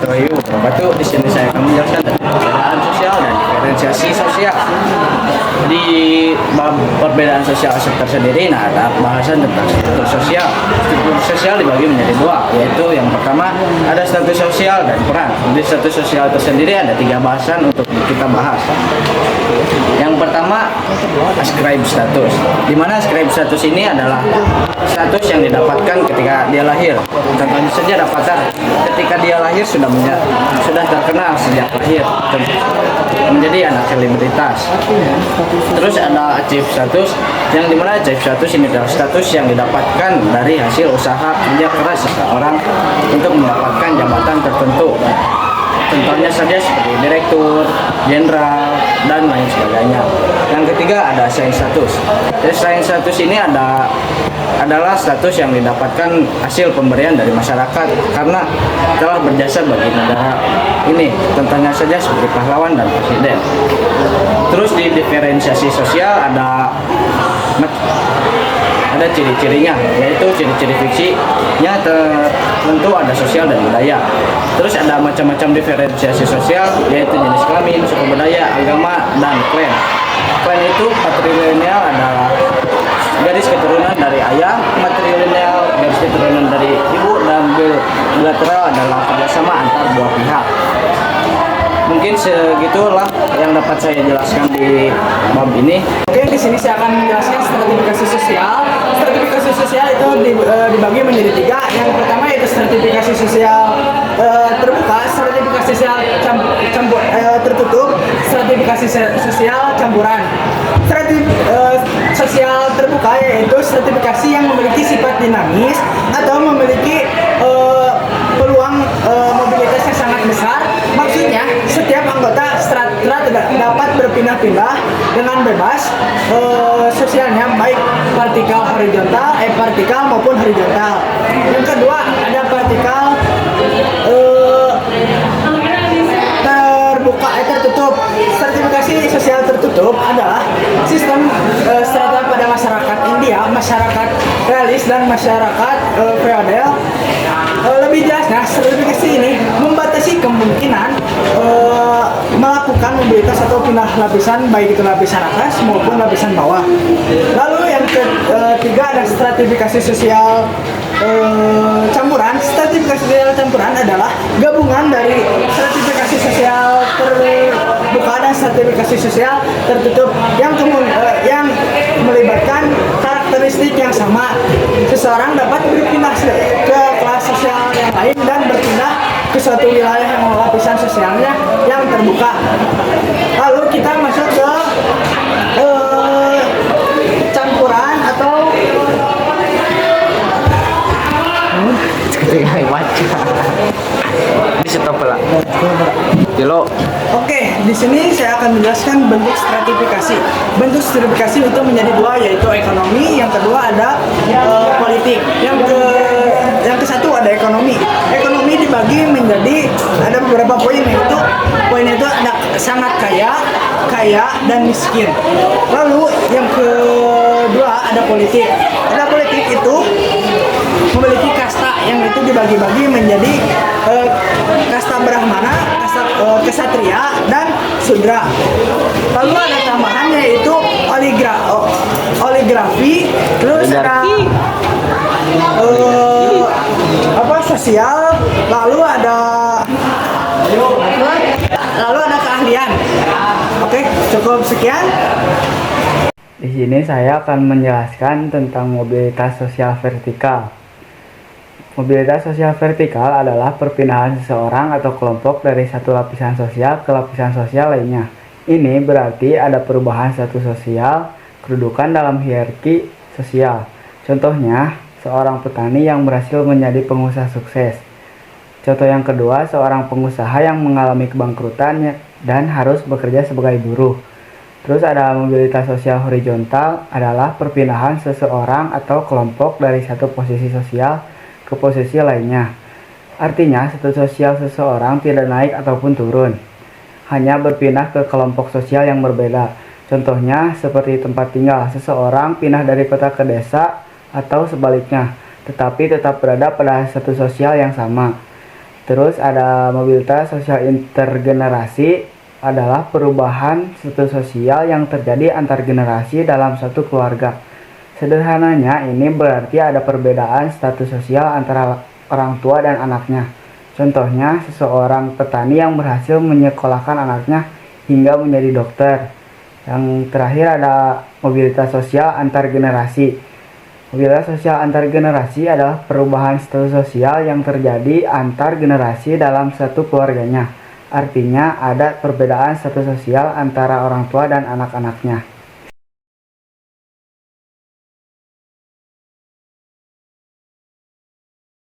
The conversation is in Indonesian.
Rahayu Batu. Di sini saya akan menjelaskan tentang perbedaan sosial dan diferensiasi sosial. Di bab perbedaan sosial tersendiri, ada bahasan tentang struktur sosial. Struktur sosial dibagi menjadi dua, yaitu yang pertama ada status sosial dan peran. Di status sosial tersendiri ada tiga bahasan untuk kita bahas. Yang pertama, ascribe status, di mana ascribe status ini adalah status yang didapatkan ketika dia lahir. Contohnya saja dapatan ketika dia lahir sudah terkenal sejak lahir, menjadi anak selebritas. Terus ada achieve status, yang dimana achieve status ini adalah status yang didapatkan dari hasil usaha kerja keras seseorang untuk mendapatkan jabatan tertentu. Contohnya saja seperti direktur, jenderal, dan lain sebagainya. Yang ketiga ada assign status. Assign status ini adalah status yang didapatkan hasil pemberian dari masyarakat karena telah berjasa bagi negara ini. Contohnya saja seperti pahlawan dan presiden. Terus di diferensiasi sosial ada ciri-cirinya, yaitu ciri-ciri fiksinya tentu ada sosial dan budaya. Terus ada macam-macam diferensiasi sosial, yaitu jenis kelamin, suku budaya, agama, dan klan. Klan itu patrilineal adalah garis keturunan dari ayah, matrilineal garis keturunan dari ibu, dan bilateral adalah kerjasama antar dua pihak. Mungkin segitulah yang dapat saya jelaskan di bab ini. Oke, di sini saya akan menjelaskan stratifikasi sosial. Stratifikasi sosial itu dibagi menjadi tiga. Yang pertama yaitu stratifikasi sosial terbuka, stratifikasi sosial tertutup, stratifikasi sosial campuran. Sosial terbuka yaitu stratifikasi yang memiliki sifat dinamis atau memiliki peluang mobilitas yang sangat besar. Maksudnya, setiap anggota strata dapat berpindah-pindah dengan bebas sosialnya, baik vertikal maupun horizontal. Yang kedua, ada vertikal tertutup. Stratifikasi sosial tertutup adalah sistem strata pada masyarakat India, masyarakat realis, dan masyarakat feodal. Lebih jelasnya, stratifikasi ini membatasi kemungkinan melakukan mobilitas atau pindah lapisan, baik itu lapisan atas maupun lapisan bawah. Lalu yang ketiga ada stratifikasi sosial campuran. Stratifikasi sosial campuran adalah gabungan dari stratifikasi sosial terbuka dan stratifikasi sosial tertutup yang melibatkan karakteristik yang sama. Seseorang dapat berpindah ke kelas sosial yang lain dan berpindah ke suatu wilayah yang lapisan sosialnya yang terbuka. Lalu kita masuk ke campuran atau Di stop lah. Dilo. Oke, di sini saya akan menjelaskan bentuk stratifikasi. Bentuk stratifikasi itu menjadi dua, yaitu ekonomi. Yang kedua ada politik. Yang kesatu ada ekonomi. Ekonomi dibagi menjadi ada beberapa poin, yaitu poin itu ada sangat kaya dan miskin. Lalu yang kedua ada politik. Ada politik itu memiliki kasta yang itu dibagi-bagi menjadi kasta brahmana, kesatria, dan sudra. Lalu ada tambahannya yaitu oligarki, terus ada sosial, lalu ada keahlian. Oke, cukup sekian. Di sini saya akan menjelaskan tentang mobilitas sosial vertikal. Mobilitas sosial vertikal adalah perpindahan seseorang atau kelompok dari satu lapisan sosial ke lapisan sosial lainnya. Ini berarti ada perubahan status sosial, kedudukan dalam hierarki sosial. Contohnya, seorang petani yang berhasil menjadi pengusaha sukses. Contoh yang kedua, seorang pengusaha yang mengalami kebangkrutan dan harus bekerja sebagai buruh. Terus ada mobilitas sosial horizontal adalah perpindahan seseorang atau kelompok dari satu posisi sosial ke posisi lainnya. Artinya, status sosial seseorang tidak naik ataupun turun, hanya berpindah ke kelompok sosial yang berbeda. Contohnya, seperti tempat tinggal, seseorang pindah dari kota ke desa atau sebaliknya, tetapi tetap berada pada status sosial yang sama. Terus ada mobilitas sosial intergenerasi, adalah perubahan status sosial yang terjadi antar generasi dalam satu keluarga. Sederhananya ini berarti ada perbedaan status sosial antara orang tua dan anaknya. Contohnya, seseorang petani yang berhasil menyekolahkan anaknya hingga menjadi dokter. Yang terakhir ada mobilitas sosial antar generasi. Mobilitas sosial antar generasi adalah perubahan status sosial yang terjadi antar generasi dalam satu keluarganya. Artinya ada perbedaan status sosial antara orang tua dan anak-anaknya.